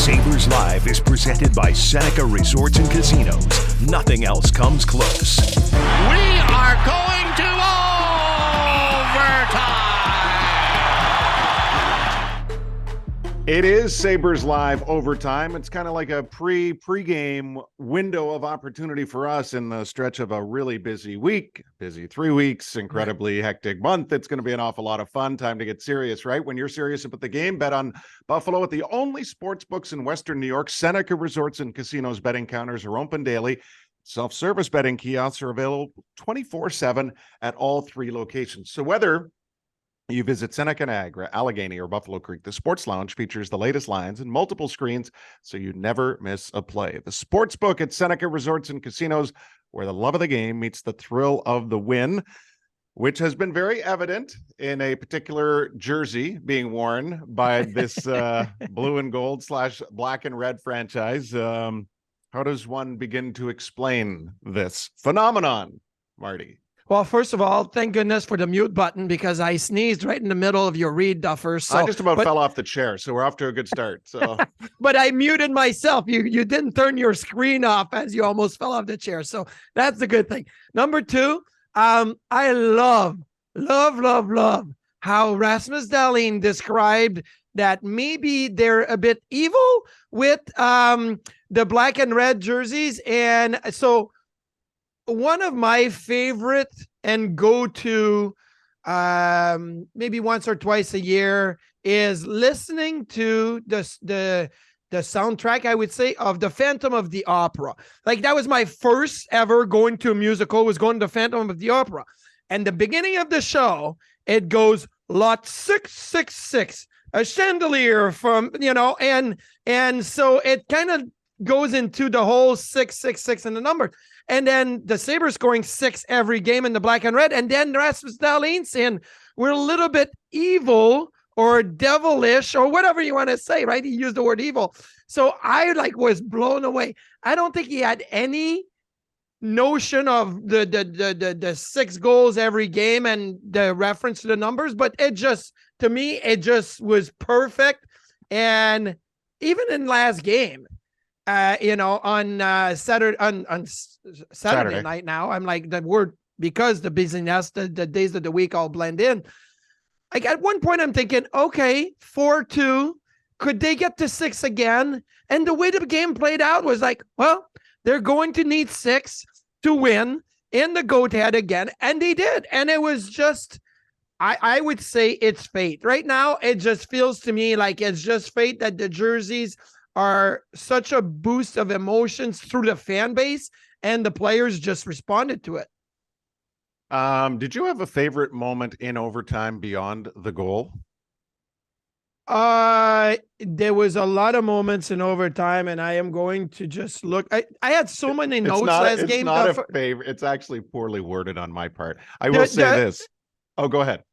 Sabres Live is presented by Seneca Resorts and Casinos. Nothing else comes close. We are going to overtime. It is Sabres Live overtime. It's kind of like a pre-game window of opportunity for us in the stretch of a really busy week, busy 3 weeks, incredibly hectic month. It's going to be an awful lot of fun. Time to get serious, right? When you're serious about the game, bet on Buffalo at the only sports books in Western New York. Seneca Resorts and Casinos betting counters are open daily. Self-service betting kiosks are available 24/7 at all 3 locations. So whether you visit Seneca, Niagara, Allegheny, or Buffalo Creek, the Sports Lounge features the latest lines and multiple screens, so you never miss a play. The sports book at Seneca Resorts and Casinos, where the love of the game meets the thrill of the win, which has been very evident in a particular jersey being worn by this blue and gold / black and red franchise. How does one begin to explain this phenomenon, Marty? Well, first of all, thank goodness for the mute button, because I sneezed right in the middle of your read, Duffer. So I just about fell off the chair, so we're off to a good start. So, but I muted myself. You didn't turn your screen off as you almost fell off the chair. So that's the good thing. Number 2, I love how Rasmus Dahlin described that maybe they're a bit evil with the black and red jerseys. And so one of my favorite and go-to maybe once or twice a year is listening to the soundtrack, I would say, of the Phantom of the Opera. Like, that was my first ever going to a musical, was going to Phantom of the Opera. And the beginning of the show, it goes lot 666, a chandelier from, and so it kind of goes into the whole 666 and the number. And then the Sabres scoring 6 every game in the black and red. And then Rasmus Dahlin saying, we're a little bit evil or devilish or whatever you want to say, right? He used the word evil. So I was blown away. I don't think he had any notion of the 6 goals every game and the reference to the numbers, but to me, it just was perfect. And even in last game, on Saturday night now, I'm like, the word, because the busyness, the days of the week all blend in. Like, at one point I'm thinking, okay, 4-2, could they get to 6 again? And the way the game played out was like, well, they're going to need 6 to win in the go-ahead again. And they did. And it was just, I would say it's fate. Right now, it just feels to me like it's just fate that the jerseys are such a boost of emotions through the fan base, and the players just responded to it. Did you have a favorite moment in overtime beyond the goal? There was a lot of moments in overtime, and I am going to just look. I had so many notes last game. It's not a favorite. It's actually poorly worded on my part. I will say this. Oh, go ahead.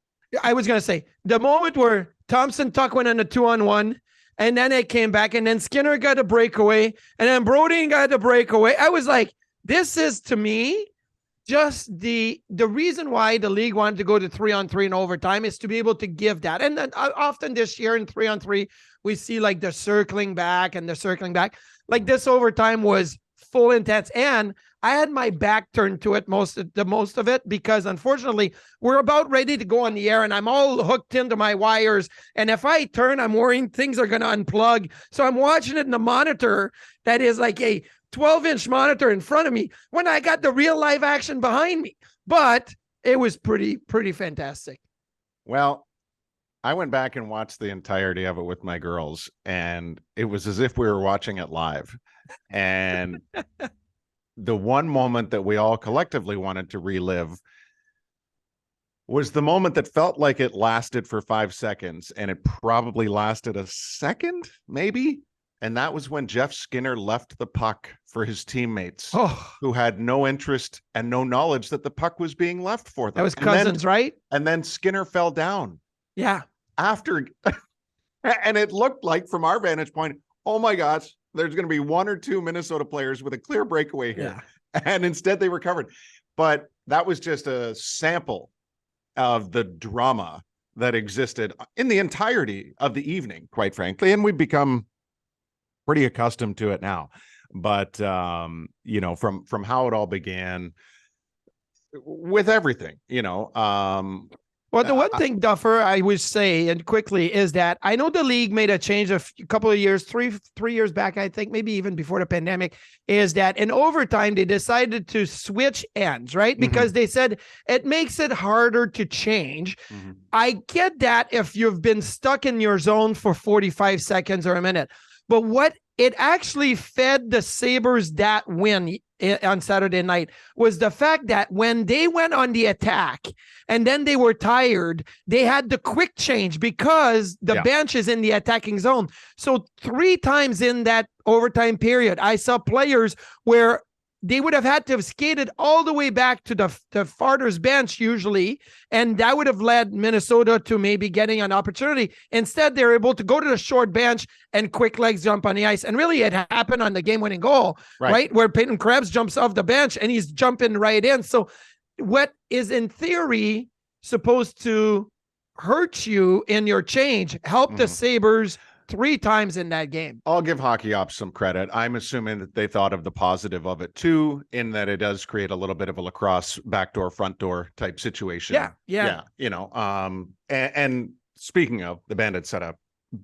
I was going to say the moment where Thompson Tuck went on a 2-on-1, and then it came back, and then Skinner got a breakaway, and then Brody got a breakaway. I was like, this is, to me, just the reason why the league wanted to go to 3-on-3 in overtime is to be able to give that. And then often this year in 3-on-3, we see like the circling back. Like, this overtime was full intense. And I had my back turned to it most of it, because unfortunately we're about ready to go on the air and I'm all hooked into my wires. And if I turn, I'm worrying things are going to unplug. So I'm watching it in the monitor that is like a 12-inch monitor in front of me when I got the real live action behind me. But it was pretty fantastic. Well, I went back and watched the entirety of it with my girls, and it was as if we were watching it live. And the one moment that we all collectively wanted to relive was the moment that felt like it lasted for 5 seconds, and it probably lasted a second, maybe. And that was when Jeff Skinner left the puck for his teammates, who had no interest and no knowledge that the puck was being left for them. That was Cousins, right? And then Skinner fell down. Yeah. After, and it looked like, from our vantage point, oh my gosh, there's going to be 1 or 2 Minnesota players with a clear breakaway here. Yeah. And instead they recovered. But that was just a sample of the drama that existed in the entirety of the evening, quite frankly. And we've become pretty accustomed to it now. But you know, from how it all began with everything, you know, Well, the one thing, Duffer, I would say, and quickly, is that I know the league made a change a couple of years, three years back, I think, maybe even before the pandemic, is that in overtime, they decided to switch ends, right? Because they said it makes it harder to change. I get that if you've been stuck in your zone for 45 seconds or a minute, but what it actually fed the Sabres that win on Saturday night was the fact that when they went on the attack and then they were tired, they had the quick change because the bench is in the attacking zone. So 3 times in that overtime period, I saw players where they would have had to have skated all the way back to the farthest bench usually, and that would have led Minnesota to maybe getting an opportunity. Instead, they're able to go to the short bench and quick legs jump on the ice. And really, it happened on the game-winning goal, right? Where Peyton Krebs jumps off the bench, and he's jumping right in. So what is, in theory, supposed to hurt you in your change helped the Sabres 3 times in that game. I'll give hockey ops some credit. I'm assuming that they thought of the positive of it too, in that it does create a little bit of a lacrosse backdoor, front door type situation. Yeah. You know, and speaking of, the Bandits had a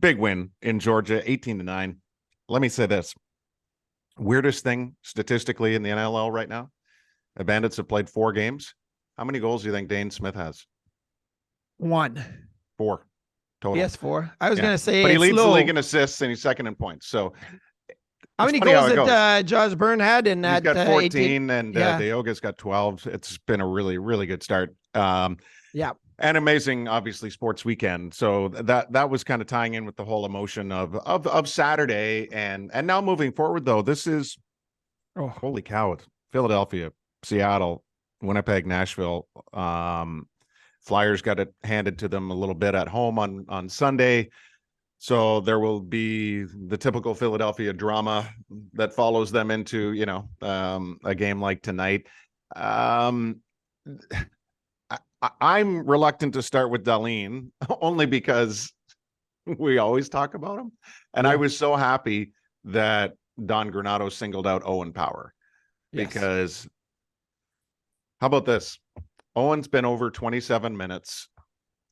big win in Georgia, 18-9. Let me say this. Weirdest thing statistically in the NLL right now, the Bandits have played 4 games. How many goals do you think Dane Smith has? 1. 4. Total. Yes, 4. I was going to say, but he leads low. the league in assists and he's second in points. So, how many goals did Josh Byrne had in that? He's got 14, 18? and Dioga's got 12. It's been a really, really good start. And amazing, obviously, sports weekend. So that was kind of tying in with the whole emotion of Saturday, and now moving forward though, this is holy cow! It's Philadelphia, Seattle, Winnipeg, Nashville. Flyers got it handed to them a little bit at home on Sunday. So there will be the typical Philadelphia drama that follows them into, you know, a game like tonight. I'm reluctant to start with Dahlin only because we always talk about him. And I was so happy that Don Granato singled out Owen Power because how about this? Owen's been over 27 minutes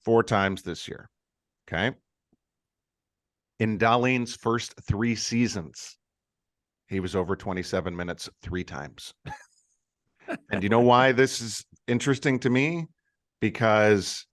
4 times this year. Okay. In Dahlin's first 3 seasons, he was over 27 minutes 3 times. And you know why this is interesting to me? Because,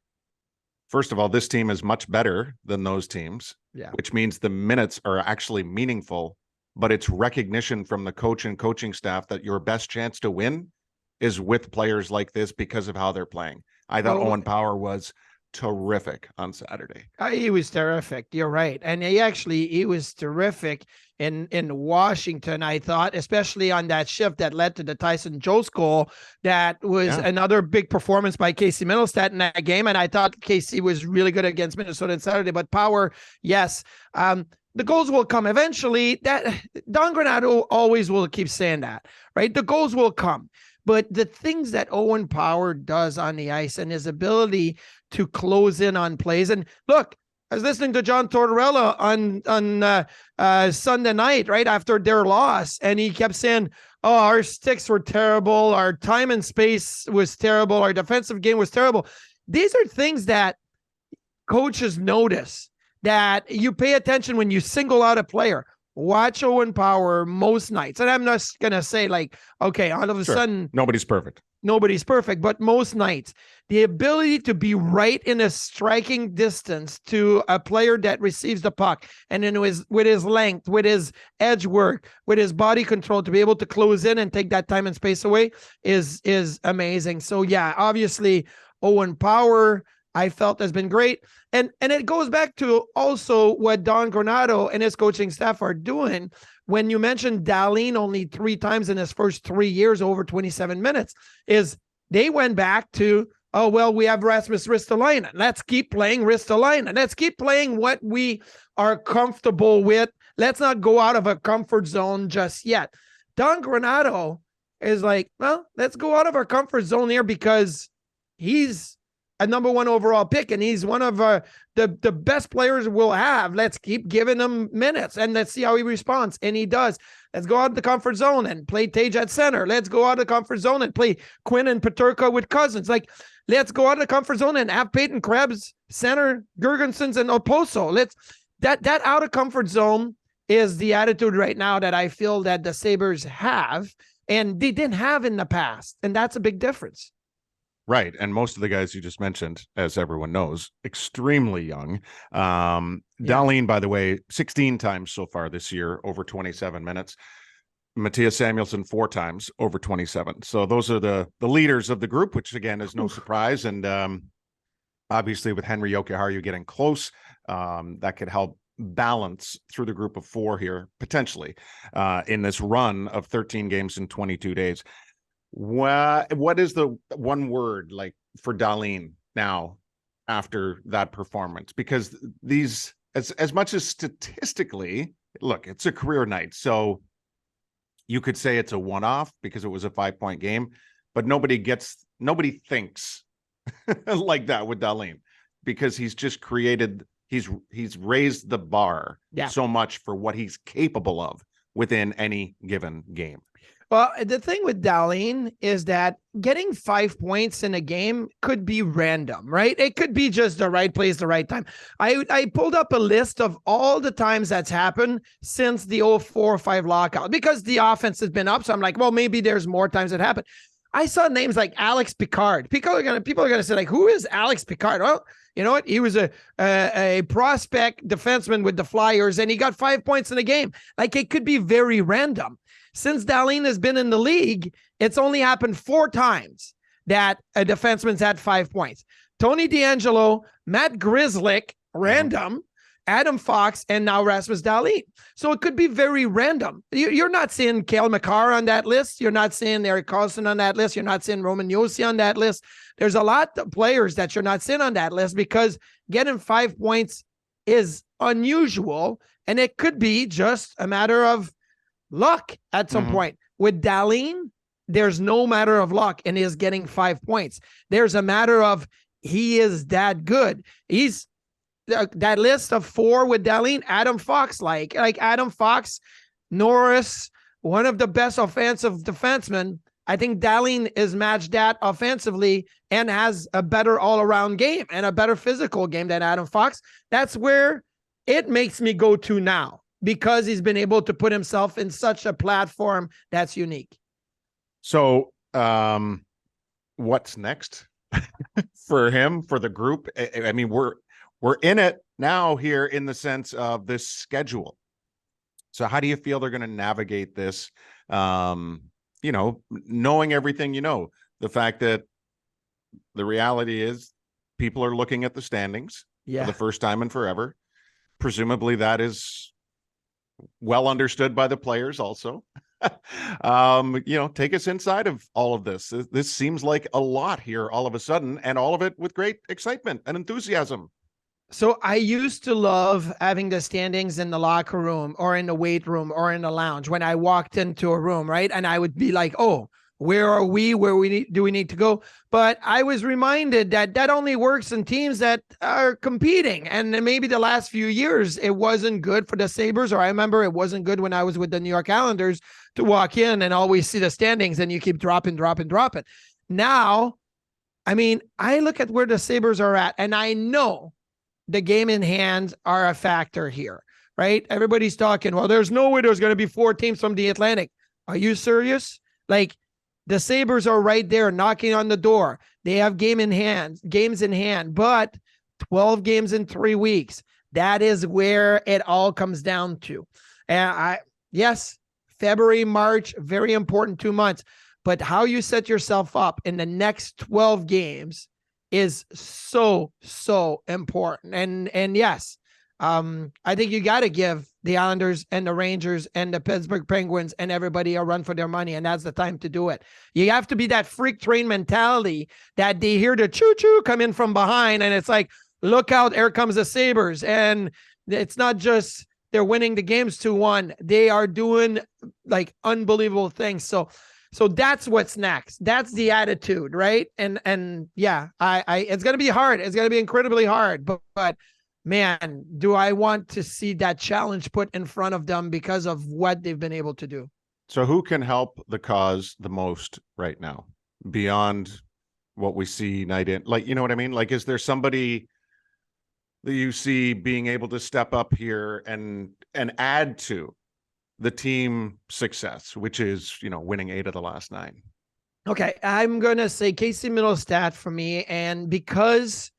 first of all, this team is much better than those teams, which means the minutes are actually meaningful, but it's recognition from the coach and coaching staff that your best chance to win is with players like this because of how they're playing. I thought Owen Power was terrific on Saturday. He was terrific. You're right. And he was terrific in Washington, I thought, especially on that shift that led to the Tyson Jost goal. That was another big performance by Casey Middlestat in that game. And I thought Casey was really good against Minnesota on Saturday, but Power, yes. The goals will come eventually. That Don Granato always will keep saying that, right? The goals will come. But the things that Owen Power does on the ice and his ability to close in on plays. And look, I was listening to John Tortorella on Sunday night, right after their loss, and he kept saying, oh, our sticks were terrible. Our time and space was terrible. Our defensive game was terrible. These are things that coaches notice, that you pay attention when you single out a player. Watch Owen Power most nights. And I'm not going to say like, okay, all of a sudden. Nobody's perfect. But most nights, the ability to be right in a striking distance to a player that receives the puck, and then with his length, with his edge work, with his body control, to be able to close in and take that time and space away is amazing. So yeah, obviously Owen Power, I felt, has been great. And it goes back to also what Don Granato and his coaching staff are doing. When you mentioned Dahlin only 3 times in his first 3 years over 27 minutes, is they went back to, oh, well, we have Rasmus Ristolainen. Let's keep playing Ristolainen. Let's keep playing what we are comfortable with. Let's not go out of a comfort zone just yet. Don Granato is like, well, let's go out of our comfort zone here because he's a number 1 overall pick, and he's one of the best players we'll have. Let's keep giving him minutes, and let's see how he responds. And he does. Let's go out of the comfort zone and play Tage at center. Let's go out of the comfort zone and play Quinn and Peterka with Cousins. Like, let's go out of the comfort zone and have Peyton Krebs center, Gergensons and Oposo. That out of comfort zone is the attitude right now that I feel that the Sabres have, and they didn't have in the past. And that's a big difference. Right. And most of the guys you just mentioned, as everyone knows, extremely young. Dahlin, by the way, 16 times so far this year, over 27 minutes. Matthias Samuelsson 4 times, over 27. So those are the leaders of the group, which again is no surprise. And obviously with Henry Jokiharju getting close, that could help balance through the group of 4 here, potentially, in this run of 13 games in 22 days. What is the one word like for Dahlin now after that performance? Because these, as much as statistically, look, it's a career night, so you could say it's a one-off because it was a 5-point game, but nobody thinks like that with Dahlin, because he's just created, he's raised the bar so much for what he's capable of within any given game. Well, the thing with Dahlin is that getting 5 points in a game could be random, right? It could be just the right place, the right time. I pulled up a list of all the times that's happened since the 04-05 lockout, because the offense has been up. So I'm like, well, maybe there's more times that happened. I saw names like Alex Picard. People are gonna say, like, who is Alex Picard? Well, you know what? He was a prospect defenseman with the Flyers, and he got 5 points in a game. Like, it could be very random. Since Dahlin has been in the league, it's only happened 4 times that a defenseman's had 5 points. Tony DeAngelo, Matt Grzelcyk, random, Adam Fox, and now Rasmus Dahlin. So it could be very random. You're not seeing Cale Makar on that list. You're not seeing Erik Karlsson on that list. You're not seeing Roman Josi on that list. There's a lot of players that you're not seeing on that list because getting 5 points is unusual, and it could be just a matter of luck at some point. With Dahlin, there's no matter of luck in his getting 5 points. There's a matter of he is that good. He's that list of 4 with Dahlin, Adam Fox, like Adam Fox, Norris, one of the best offensive defensemen. I think Dahlin is matched that offensively and has a better all-around game and a better physical game than Adam Fox. That's where it makes me go to now, because he's been able to put himself in such a platform that's unique. So what's next for him, for the group? I mean, we're in it now here in the sense of this schedule. So how do you feel they're going to navigate this? You know, knowing everything, you know, the fact that the reality is people are looking at the standings for the first time in forever. Presumably that is well understood by the players also. You know, take us inside of all of this. This seems like a lot here all of a sudden, and all of it with great excitement and enthusiasm. So I used to love having the standings in the locker room or in the weight room or in the lounge when I walked into a room, right? And I would be like, oh, where are we? Where do we need to go? But I was reminded that that only works in teams that are competing. And maybe the last few years, it wasn't good for the Sabres, or I remember it wasn't good when I was with the New York Islanders to walk in and always see the standings and you keep dropping. Now, I mean, I look at where the Sabres are at, and I know the game in hand are a factor here, right? Everybody's talking, well, there's no way there's going to be 4 teams from the Atlantic. Are you serious? Like, the Sabres are right there knocking on the door. They have games in hand, but 12 games in 3 weeks. That is where it all comes down to. And yes, February, March, very important 2 months, but how you set yourself up in the next 12 games is so important. And yes, I think you got to give the Islanders and the Rangers and the Pittsburgh Penguins and everybody a run for their money, and that's the time to do it. You have to be that freak train mentality that they hear the choo-choo come in from behind, and it's like, look out, here comes the Sabres. And it's not just they're winning the games 2-1. They are doing like unbelievable things. So So that's what's next. That's the attitude, right? And yeah, I it's gonna be hard. It's gonna be incredibly hard. But man, do I want to see that challenge put in front of them because of what they've been able to do. So who can help the cause the most right now beyond what we see night in? Like, you know what I mean? Like, is there somebody that you see being able to step up here and add to the team success, which is, winning 8 of the last 9? Okay, I'm gonna say Casey Middlestat for me, and because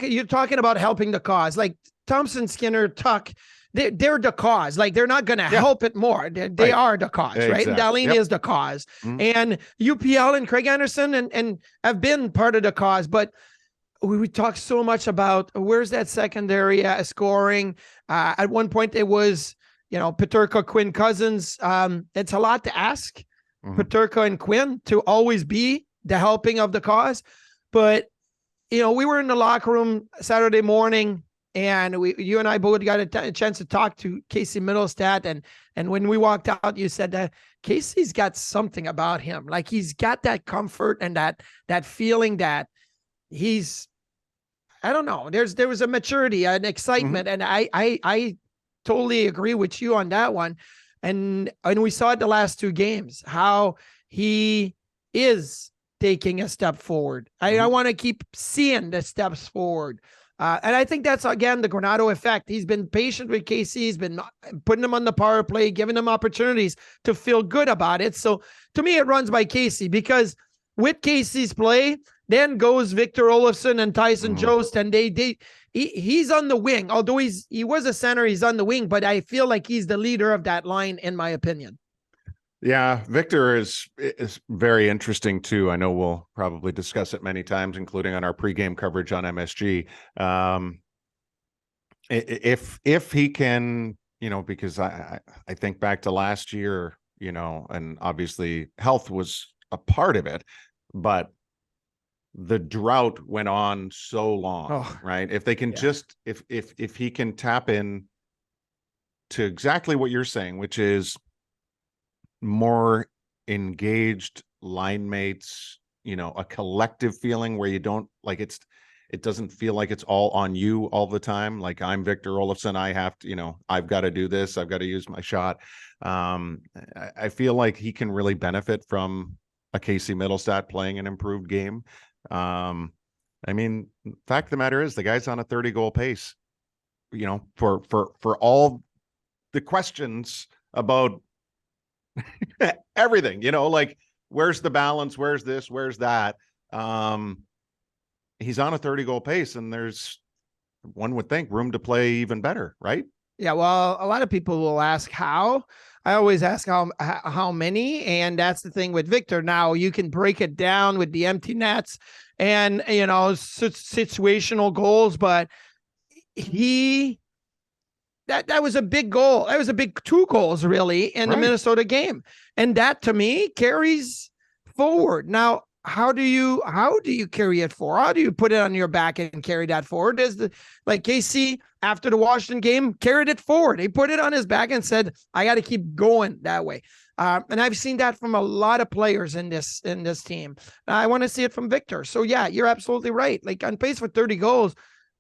you're talking about helping the cause, like Thompson, Skinner, Tuck. They're the cause. Like, they're not going to help it more. They are the cause, right? And Dahlin is the cause. Mm-hmm. And UPL and Craig Anderson and have been part of the cause. But we talk so much about where's that secondary scoring. At one point, it was, Peterka, Quinn, Cousins. It's a lot to ask Peterka and Quinn to always be the helping of the cause. But, we were in the locker room Saturday morning, and you and I both got a chance to talk to Casey Middlestat. And when we walked out, you said that Casey's got something about him. Like, he's got that comfort and that feeling that he's, I don't know, there was a maturity, an excitement. And I totally agree with you on that one. And we saw it the last 2 games, how he is taking a step forward. I want to keep seeing the steps forward. And I think that's, again, the Granato effect. He's been patient with Casey. He's been putting him on the power play, giving him opportunities to feel good about it. So to me, it runs by Casey, because with Casey's play, then goes Victor Olofsson and Tyson Jost, and he's on the wing. Although he was a center, he's on the wing, but I feel like he's the leader of that line, in my opinion. Yeah, Victor is very interesting too. I know we'll probably discuss it many times, including on our pregame coverage on MSG. If he can, because I think back to last year, and obviously health was a part of it, but the drought went on so long, right? If they can just, if he can tap in to exactly what you're saying, which is more engaged line mates, a collective feeling where you don't like it doesn't feel like it's all on you all the time. Like, I'm Victor Olofsson, I have to, I've got to do this, I've got to use my shot. I feel like he can really benefit from a Casey Middlestat playing an improved game. I mean, fact of the matter is, the guy's on a 30-goal pace, for all the questions about everything, like, where's the balance, where's this, where's that? He's on a 30-goal pace, and there's, one would think, room to play even better, right? Yeah, well, a lot of people will ask how. I always ask how many, and that's the thing with Victor. Now you can break it down with the empty nets and situational goals, but that was a big goal. That was a big 2 goals, really, in the Minnesota game. And that, to me, carries forward. Now, how do you carry it forward? How do you put it on your back and carry that forward? Like Casey, after the Washington game, carried it forward. He put it on his back and said, I got to keep going that way. And I've seen that from a lot of players in this team. I want to see it from Victor. So yeah, you're absolutely right. Like, on pace for 30 goals,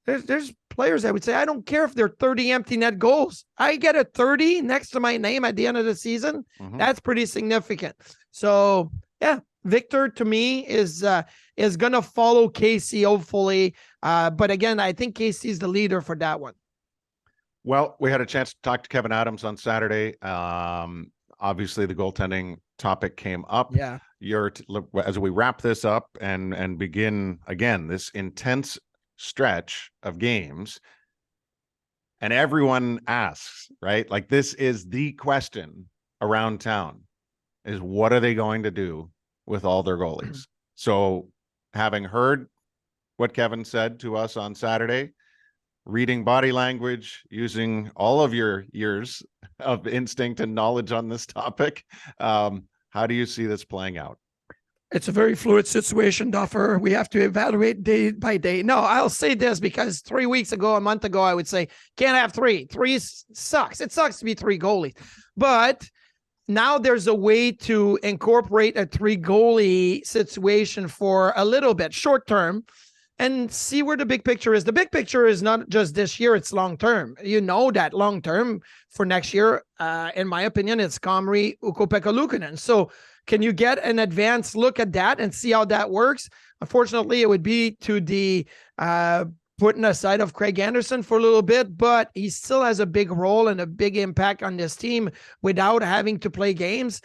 there's players that would say, I don't care if they're 30 empty net goals. I get a 30 next to my name at the end of the season. That's pretty significant. So yeah, Victor, to me, is going to follow Casey, hopefully. But again, I think Casey's the leader for that one. Well, we had a chance to talk to Kevin Adams on Saturday. Obviously, the goaltending topic came up. Yeah. As we wrap this up and begin, again, this intense stretch of games, and everyone asks, right? Like, this is the question around town, is what are they going to do with all their goalies? So, having heard what Kevin said to us on Saturday, reading body language, using all of your years of instinct and knowledge on this topic, how do you see this playing out? It's a very fluid situation, Duffer. We have to evaluate day by day. No, I'll say this, because 3 weeks ago, a month ago, I would say, can't have 3. 3 sucks. It sucks to be 3 goalies. But now there's a way to incorporate a 3-goalie situation for a little bit short term and see where the big picture is. The big picture is not just this year, it's long term. You know that long term for next year, in my opinion, it's Comrie, Ukko-Pekka Luukkonen. So can you get an advanced look at that and see how that works? Unfortunately, it would be to the putting aside of Craig Anderson for a little bit, but he still has a big role and a big impact on this team without having to play games.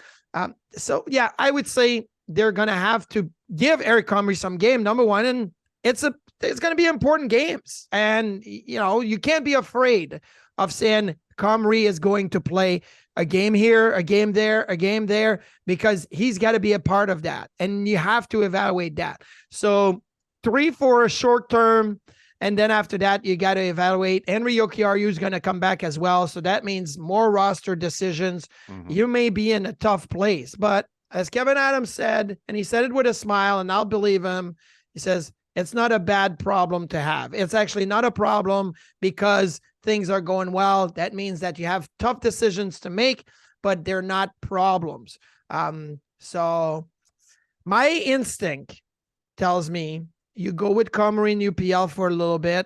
So yeah, I would say they're going to have to give Eric Comrie some game, number one, and it's going to be important games. And, you know, you can't be afraid of saying Comrie is going to play a game here, a game there, because he's got to be a part of that. And you have to evaluate that. So 3 for a short term. And then after that, you got to evaluate. Henri Jokiharju is going to come back as well. So that means more roster decisions. Mm-hmm. You may be in a tough place. But as Kevin Adams said, and he said it with a smile, and I'll believe him, he says, it's not a bad problem to have. It's actually not a problem because things are going well. That means that you have tough decisions to make, but they're not problems. So my instinct tells me you go with Comrie in UPL for a little bit,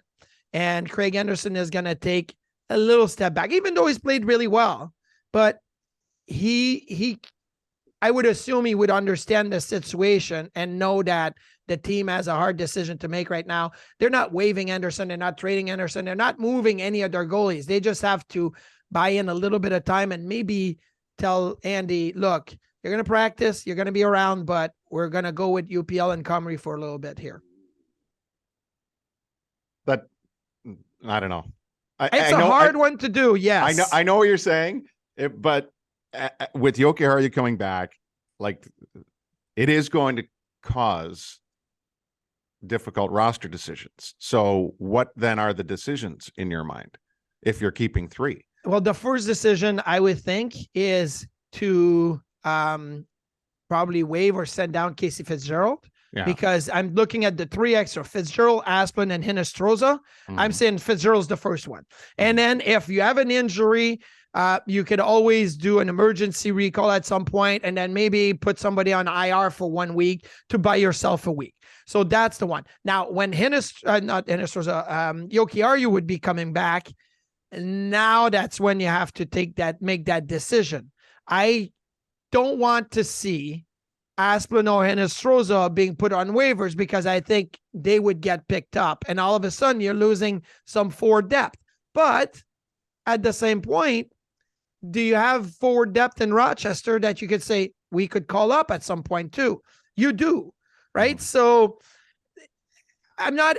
and Craig Anderson is going to take a little step back, even though he's played really well. But I would assume he would understand the situation and know that the team has a hard decision to make right now. They're not waiving Anderson. They're not trading Anderson. They're not moving any of their goalies. They just have to buy in a little bit of time and maybe tell Andy, look, you're going to practice, you're going to be around, but we're going to go with UPL and Comrie for a little bit here. But I don't know. It's a hard one to do. Yes. I know what you're saying, but with Jokiharju coming back, like, it is going to cause difficult roster decisions. So what then are the decisions in your mind if you're keeping 3? Well, the first decision I would think is to probably waive or send down Casey Fitzgerald, because I'm looking at the 3 extra: Fitzgerald, Asplund, and Hinostroza. Mm-hmm. I'm saying Fitzgerald's the first one. Mm-hmm. And then if you have an injury, you could always do an emergency recall at some point and then maybe put somebody on IR for 1 week to buy yourself a week. So that's the one. Now, when Jokiharju would be coming back, now that's when you have to make that decision. I don't want to see Asplund or Hinostroza being put on waivers because I think they would get picked up and all of a sudden you're losing some forward depth. But at the same point, do you have forward depth in Rochester that you could say we could call up at some point too? You do, right? So I'm not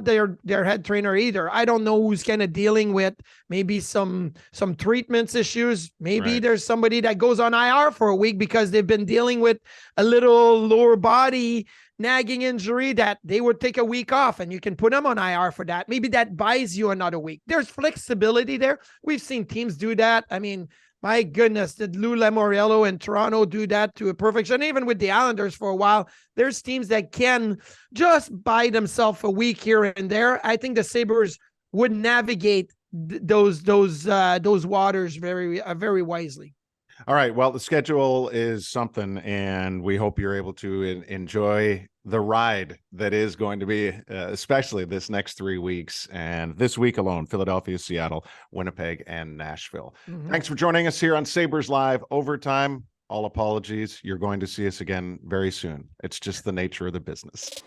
their head trainer either. I don't know who's kind of dealing with maybe some treatments issues. Maybe there's somebody that goes on IR for a week because they've been dealing with a little lower body nagging injury that they would take a week off and you can put them on IR for that. Maybe that buys you another week. There's flexibility there. We've seen teams do that. I mean, my goodness, did Lou Lamoriello in Toronto do that to a perfection? Even with the Islanders for a while, there's teams that can just buy themselves a week here and there. I think the Sabres would navigate those waters very wisely. All right. Well, the schedule is something, and we hope you're able to enjoy the ride that is going to be, especially this next 3 weeks. And this week alone, Philadelphia, Seattle, Winnipeg, and Nashville. Mm-hmm. Thanks for joining us here on Sabres Live Overtime. All apologies. You're going to see us again very soon. It's just the nature of the business.